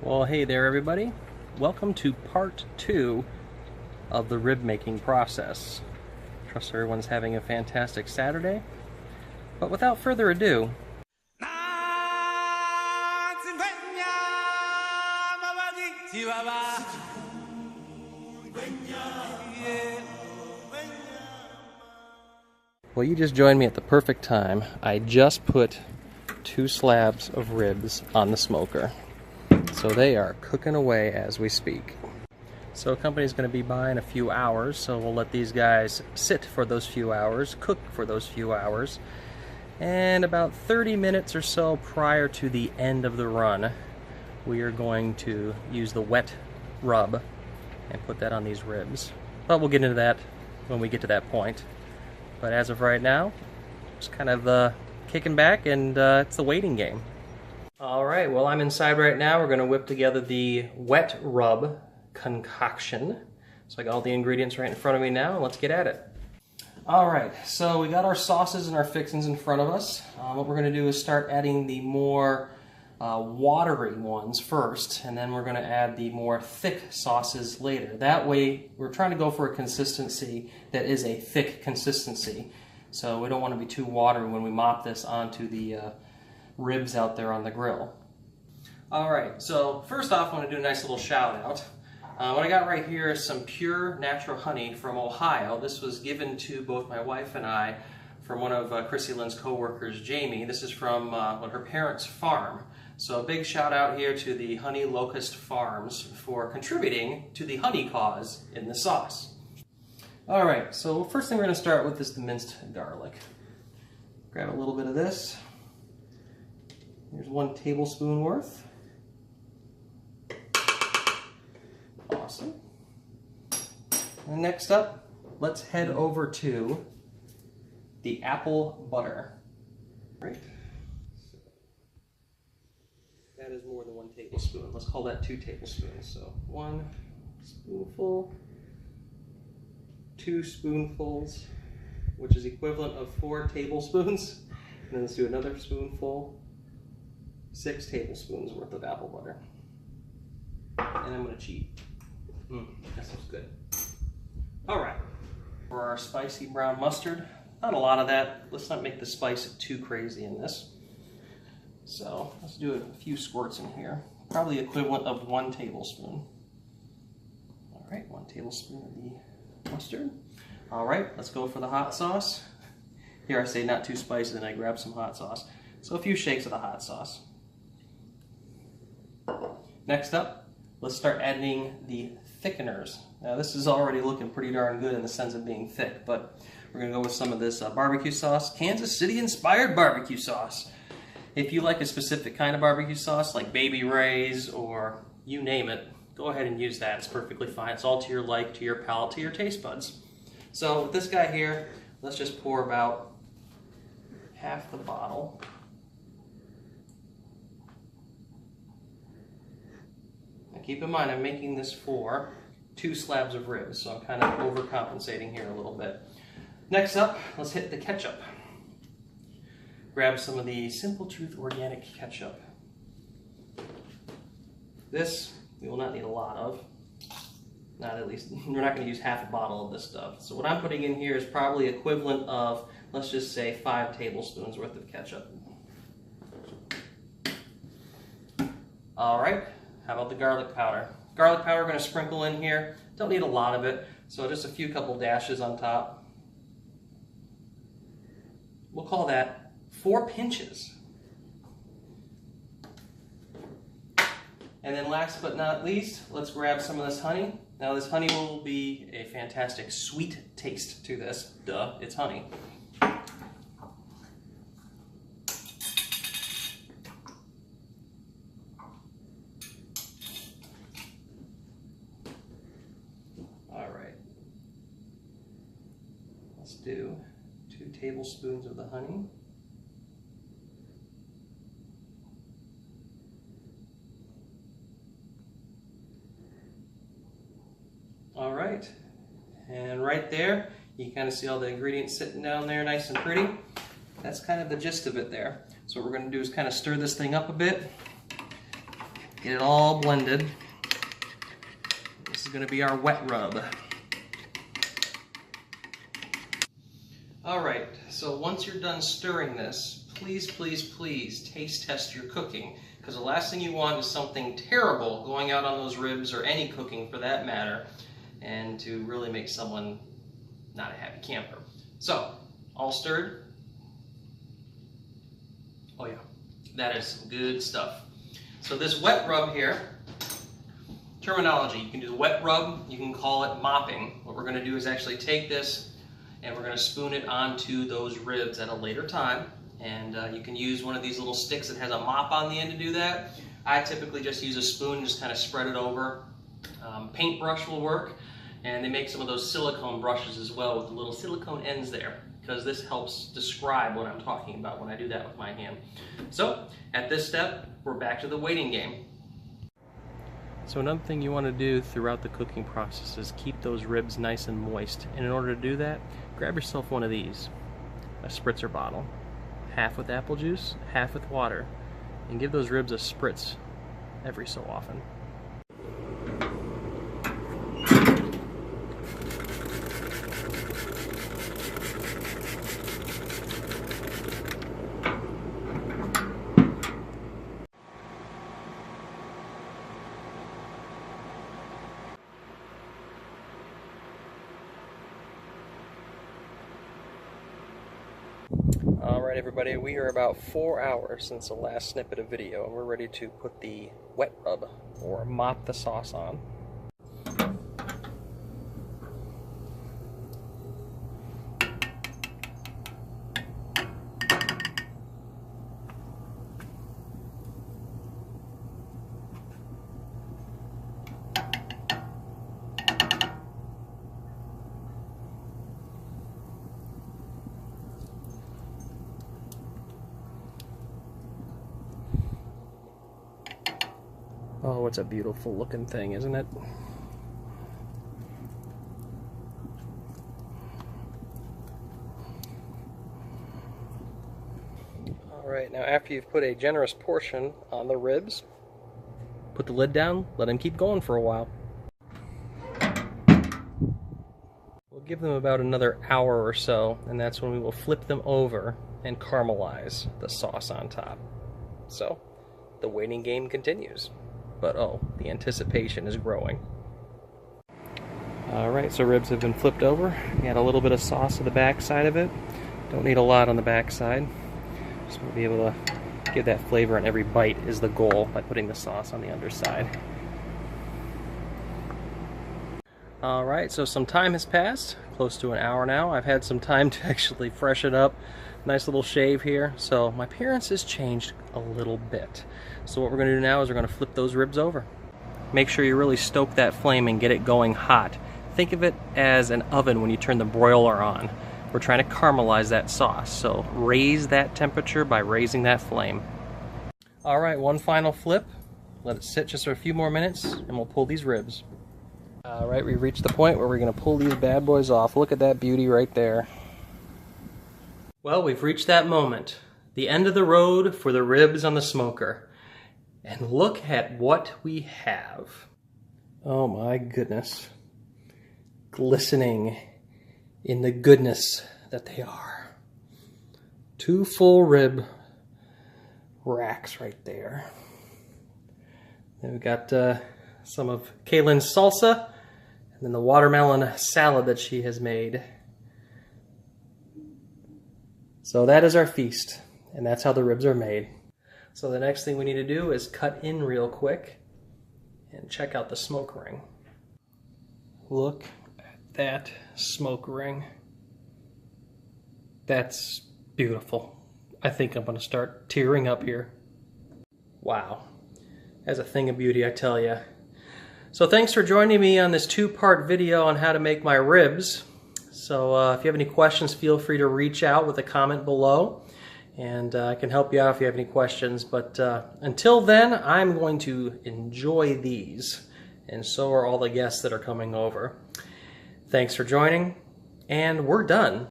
Well, hey there everybody. Welcome to part 2 of the rib making process. Trust everyone's having a fantastic Saturday. But without further ado, well, you just joined me at the perfect time. I just put 2 slabs of ribs on the smoker. So they are cooking away as we speak. So a company's going to be by in a few hours, so we'll let these guys sit for those few hours, cook for those few hours, and about 30 minutes or so prior to the end of the run, we are going to use the wet rub and put that on these ribs. But we'll get into that when we get to that point. But as of right now, just kind of kicking back, and it's the waiting game. Alright, well, I'm inside right now. We're going to whip together the wet rub concoction. So I got all the ingredients right in front of me now. Let's get at it. Alright, so we got our sauces and our fixings in front of us. What we're going to do is start adding the more watery ones first, and then we're going to add the more thick sauces later. That way, we're trying to go for a consistency that is a thick consistency. So we don't want to be too watery when we mop this onto the ribs out there on the grill. Alright, so first off I want to do a nice little shout out. What I got right here is some pure natural honey from Ohio. This was given to both my wife and I from one of Chrissy Lynn's co-workers, Jamie. This is from her parents' farm. So a big shout out here to the Honey Locust Farms for contributing to the honey cause in the sauce. Alright, so first thing we're going to start with is the minced garlic. Grab a little bit of this. Here's 1 tablespoon worth. Awesome. And next up, let's head over to the apple butter. Right. That is more than 1 tablespoon. Let's call that 2 tablespoons. So 1 spoonful, 2 spoonfuls, which is equivalent of 4 tablespoons. And then let's do another spoonful. 6 tablespoons worth of apple butter. And I'm going to cheat. That sounds good. Alright, for our spicy brown mustard, not a lot of that. Let's not make the spice too crazy in this. So let's do a few squirts in here. Probably equivalent of 1 tablespoon. Alright, 1 tablespoon of the mustard. Alright, let's go for the hot sauce. Here I say not too spicy, then I grab some hot sauce. So a few shakes of the hot sauce. Next up, let's start adding the thickeners. Now this is already looking pretty darn good in the sense of being thick, but we're going to go with some of this barbecue sauce, Kansas City inspired barbecue sauce. If you like a specific kind of barbecue sauce, like Baby Ray's or you name it, go ahead and use that. It's perfectly fine. It's all to your like, to your palate, to your taste buds. So with this guy here, let's just pour about half the bottle. Keep in mind, I'm making this for 2 slabs of ribs, so I'm kind of overcompensating here a little bit. Next up, let's hit the ketchup. Grab some of the Simple Truth organic ketchup. This we will not need a lot of. Not at least, we're not going to use half a bottle of this stuff. So what I'm putting in here is probably equivalent of, let's just say, 5 tablespoons worth of ketchup. Alright. How about the garlic powder? Garlic powder we're going to sprinkle in here. Don't need a lot of it, so just a couple dashes on top. We'll call that 4 pinches. And then last but not least, let's grab some of this honey. Now this honey will be a fantastic sweet taste to this. Duh, it's honey. Do 2 tablespoons of the honey. All right, and right there, you kind of see all the ingredients sitting down there nice and pretty. That's kind of the gist of it there. So what we're going to do is kind of stir this thing up a bit. Get it all blended. This is going to be our wet rub. Alright, so once you're done stirring this, please, please, please taste test your cooking. Because the last thing you want is something terrible going out on those ribs, or any cooking for that matter, and to really make someone not a happy camper. So, all stirred. Oh yeah, that is good stuff. So this wet rub here, terminology, you can do the wet rub, you can call it mopping. What we're going to do is actually take this and we're going to spoon it onto those ribs at a later time. And you can use one of these little sticks that has a mop on the end to do that. I typically just use a spoon and just kind of spread it over. Paintbrush will work, and they make some of those silicone brushes as well with the little silicone ends there, because this helps describe what I'm talking about when I do that with my hand. So at this step, we're back to the waiting game. So another thing you want to do throughout the cooking process is keep those ribs nice and moist. And in order to do that, grab yourself one of these, a spritzer bottle, half with apple juice, half with water, and give those ribs a spritz every so often. Alright everybody, we are about 4 hours since the last snippet of video, and we're ready to put the wet rub, or mop the sauce on. Oh, it's a beautiful looking thing, isn't it? Alright, now after you've put a generous portion on the ribs, put the lid down, let them keep going for a while. We'll give them about another hour or so, and that's when we will flip them over and caramelize the sauce on top. So, the waiting game continues. But oh, the anticipation is growing. Alright, so ribs have been flipped over. Add a little bit of sauce to the back side of it. Don't need a lot on the back side. Just want to be able to give that flavor on every bite is the goal by putting the sauce on the underside. Alright, so some time has passed, close to an hour now. I've had some time to actually freshen up. Nice little shave here. So my appearance has changed a little bit. So what we're going to do now is we're going to flip those ribs over. Make sure you really stoke that flame and get it going hot. Think of it as an oven when you turn the broiler on. We're trying to caramelize that sauce, so raise that temperature by raising that flame. Alright, one final flip. Let it sit just for a few more minutes and we'll pull these ribs. Alright, we've reached the point where we're going to pull these bad boys off. Look at that beauty right there. Well, we've reached that moment. The end of the road for the ribs on the smoker. And look at what we have. Oh my goodness. Glistening in the goodness that they are. 2 full rib racks right there. Then we've got some of Kaylin's salsa, and then the watermelon salad that she has made. So that is our feast, and that's how the ribs are made. So the next thing we need to do is cut in real quick and check out the smoke ring. Look at that smoke ring. That's beautiful. I think I'm going to start tearing up here. Wow. That's a thing of beauty, I tell you. So thanks for joining me on this 2-part video on how to make my ribs. So if you have any questions, feel free to reach out with a comment below. And I can help you out if you have any questions. But until then, I'm going to enjoy these. And so are all the guests that are coming over. Thanks for joining, and we're done.